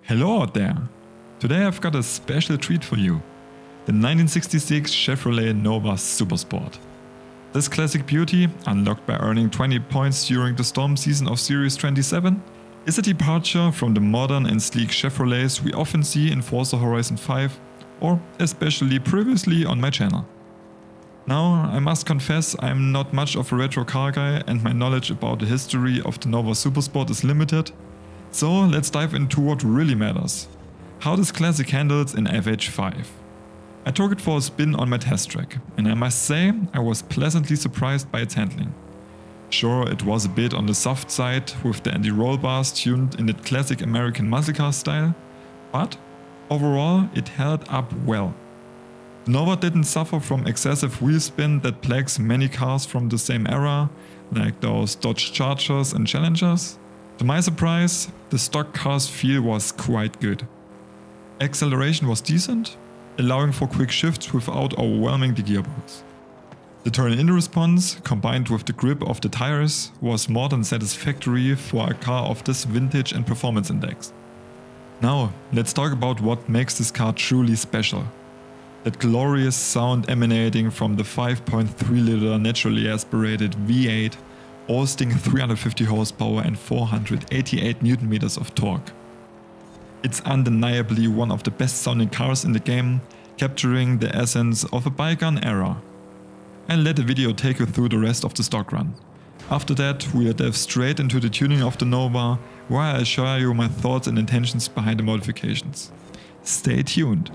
Hello out there! Today I've got a special treat for you. The 1966 Chevrolet Nova Supersport. This classic beauty, unlocked by earning 20 points during the storm season of Series 27, is a departure from the modern and sleek Chevrolets we often see in Forza Horizon 5 or especially previously on my channel. Now, I must confess I'm not much of a retro car guy and my knowledge about the history of the Nova Supersport is limited, so let's dive into what really matters. How this classic handles in FH5. I took it for a spin on my test track, and I must say I was pleasantly surprised by its handling. Sure, it was a bit on the soft side with the anti-roll bars tuned in the classic American muscle car style, but overall it held up well. The Nova didn't suffer from excessive wheel spin that plagues many cars from the same era, like those Dodge Chargers and Challengers. To my surprise, the stock car's feel was quite good. Acceleration was decent, allowing for quick shifts without overwhelming the gearbox. The turn-in response, combined with the grip of the tires, was more than satisfactory for a car of this vintage and performance index. Now, let's talk about what makes this car truly special. That glorious sound emanating from the 5.3-liter naturally aspirated V8, boasting 350 horsepower and 488 Nm of torque. It's undeniably one of the best sounding cars in the game, capturing the essence of a bygone era. I'll let the video take you through the rest of the stock run. After that, we'll dive straight into the tuning of the Nova, where I'll share you my thoughts and intentions behind the modifications. Stay tuned!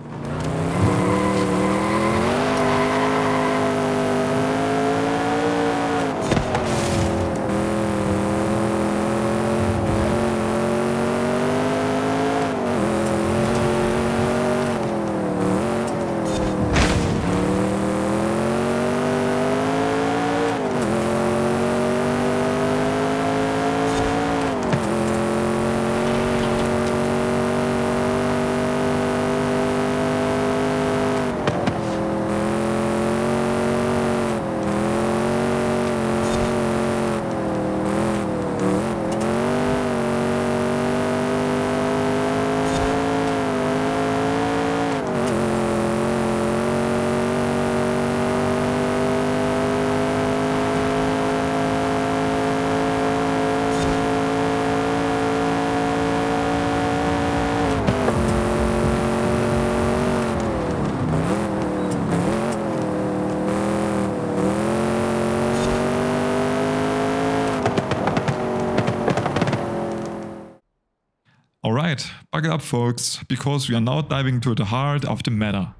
Alright, buckle up folks, because we are now diving into the heart of the matter.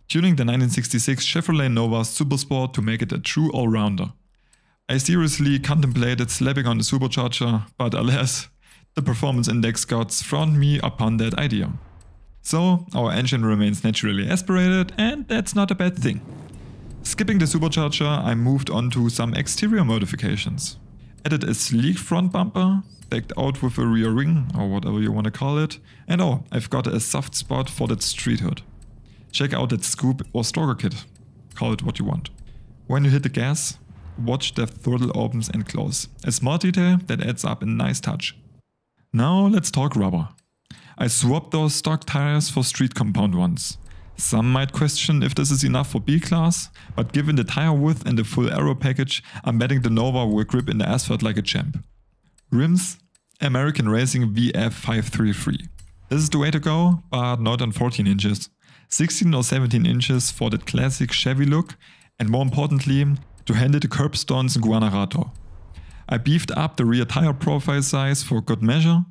Tuning the 1966 Chevrolet Nova Supersport to make it a true all-rounder. I seriously contemplated slapping on the supercharger, but alas, the performance index gods frowned me upon that idea. So, our engine remains naturally aspirated, and that's not a bad thing. Skipping the supercharger, I moved on to some exterior modifications. Added a sleek front bumper, decked out with a rear wing, or whatever you want to call it, and oh, I've got a soft spot for that street hood. Check out that scoop or stalker kit, call it what you want. When you hit the gas, watch the throttle opens and close, a small detail that adds up a nice touch. Now let's talk rubber. I swapped those stock tires for street compound ones. Some might question if this is enough for B-Class, but given the tire width and the full aero package, I'm betting the Nova will grip in the asphalt like a champ. Rims, American Racing VF533. This is the way to go, but not on 14 inches. 16 or 17 inches for that classic Chevy look, and more importantly, to handle the curbstones in Guanajuato. I beefed up the rear tire profile size for good measure.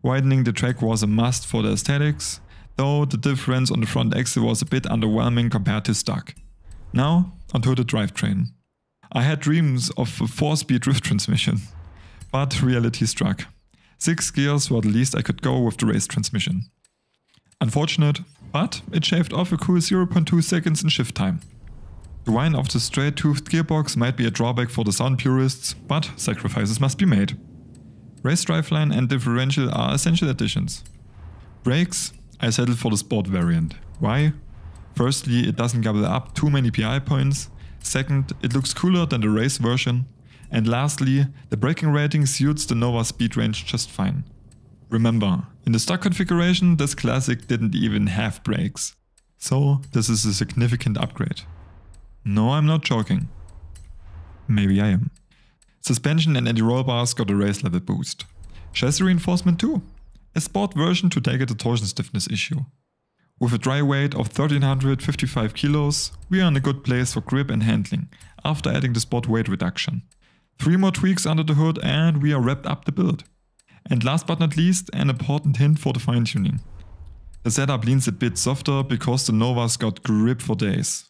Widening the track was a must for the aesthetics, though the difference on the front axle was a bit underwhelming compared to stock. Now, onto the drivetrain. I had dreams of a 4-speed drift transmission. But reality struck. 6 gears were the least I could go with the race transmission. Unfortunate, but it shaved off a cool 0.2 seconds in shift time. The whine of the straight-toothed gearbox might be a drawback for the sound purists, but sacrifices must be made. Race driveline and differential are essential additions. Brakes, I settled for the sport variant. Why? Firstly, it doesn't gobble up too many PI points. Second, it looks cooler than the race version. And lastly, the braking rating suits the Nova speed range just fine. Remember, in the stock configuration this classic didn't even have brakes. So this is a significant upgrade. No, I'm not joking. Maybe I am. Suspension and anti-roll bars got a race level boost. Chassis reinforcement too. A sport version to take a torsion stiffness issue. With a dry weight of 1355 kilos, we are in a good place for grip and handling, after adding the sport weight reduction. 3 more tweaks under the hood and we are wrapped up the build. And last but not least, an important hint for the fine tuning. The setup leans a bit softer because the Nova's got grip for days.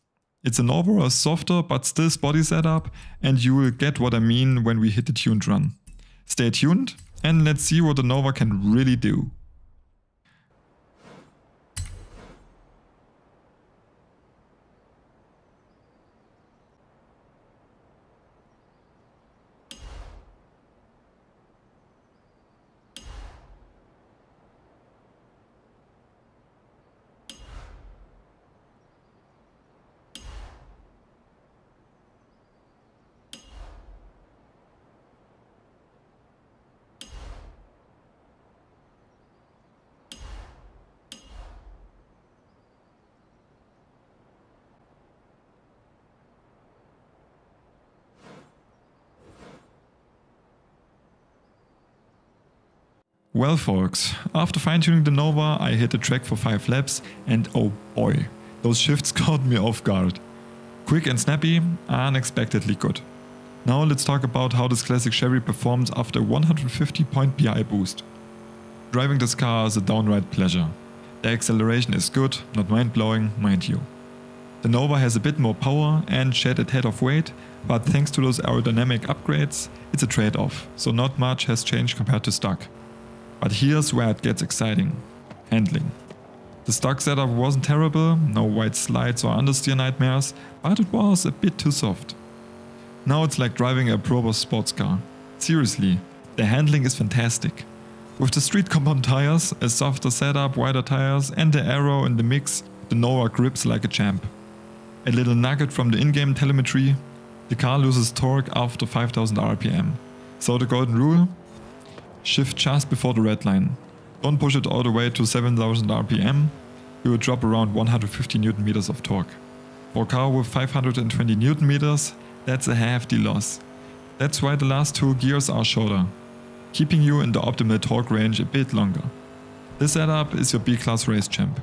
It's an overall softer but still sporty setup, and you will get what I mean when we hit the tuned run. Stay tuned and let's see what the Nova can really do. Well folks, after fine-tuning the Nova I hit the track for 5 laps and oh boy, those shifts caught me off guard. Quick and snappy, unexpectedly good. Now let's talk about how this classic Chevy performs after a 150 point PI boost. Driving this car is a downright pleasure. The acceleration is good, not mind-blowing, mind you. The Nova has a bit more power and shaded head of weight, but thanks to those aerodynamic upgrades, it's a trade-off, so not much has changed compared to stock. But here's where it gets exciting. Handling. The stock setup wasn't terrible, no wide slides or understeer nightmares, but it was a bit too soft. Now it's like driving a proper sports car. Seriously, the handling is fantastic. With the street compound tires, a softer setup, wider tires and the aero in the mix, the Nova grips like a champ. A little nugget from the in-game telemetry, the car loses torque after 5000 RPM. So the golden rule? Shift just before the red line. Don't push it all the way to 7000 RPM, you will drop around 150 Nm of torque. For a car with 520 Nm, that's a hefty loss. That's why the last 2 gears are shorter, keeping you in the optimal torque range a bit longer. This setup is your B-class race champ.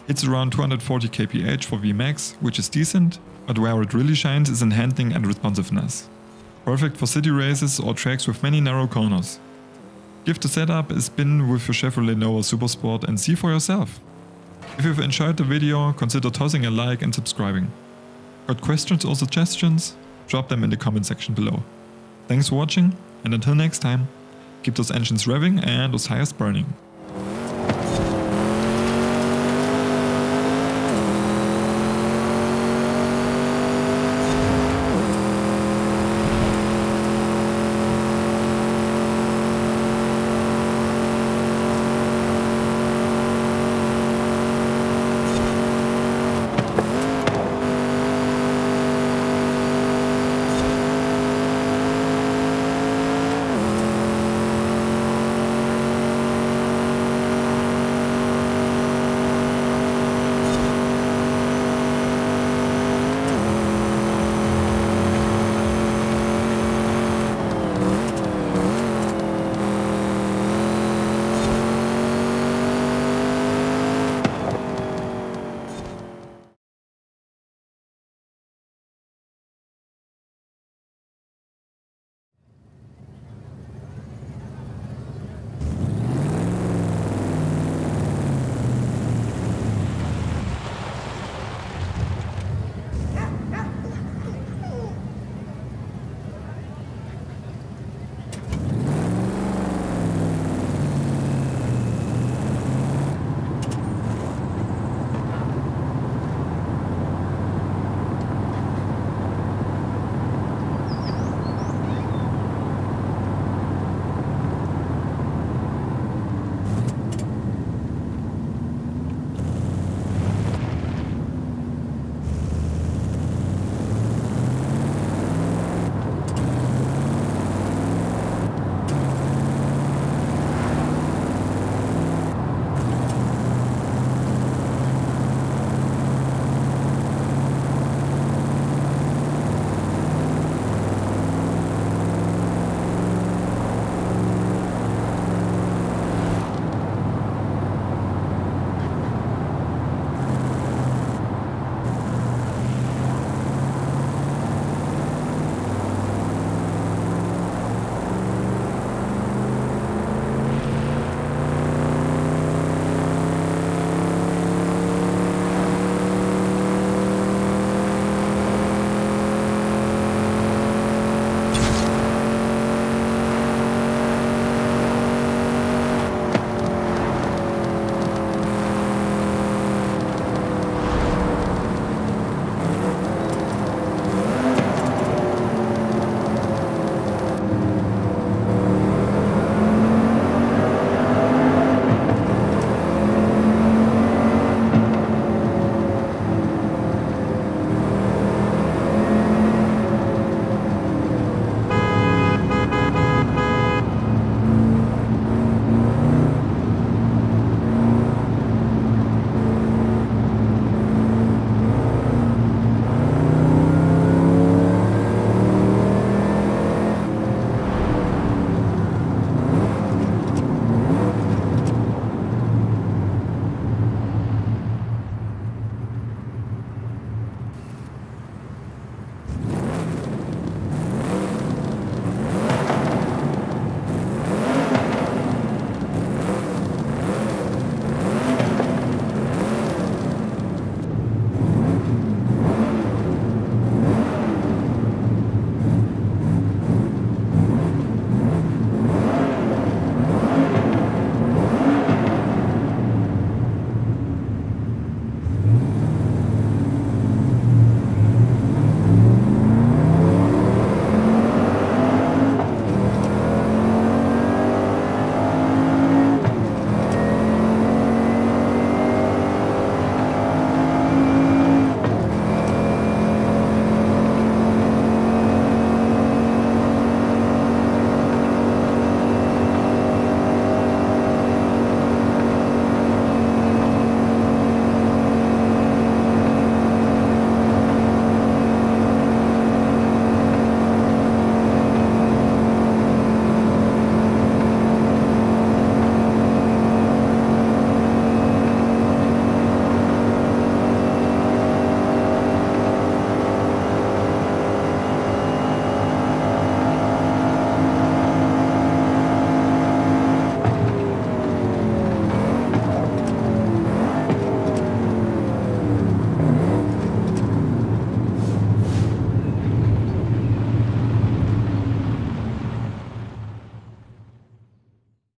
It's around 240 kph for VMAX, which is decent, but where it really shines is in handling and responsiveness. Perfect for city races or tracks with many narrow corners. Give the setup a spin with your Chevrolet Nova Supersport and see for yourself. If you've enjoyed the video, consider tossing a like and subscribing. Got questions or suggestions? Drop them in the comment section below. Thanks for watching and until next time, keep those engines revving and those tires burning.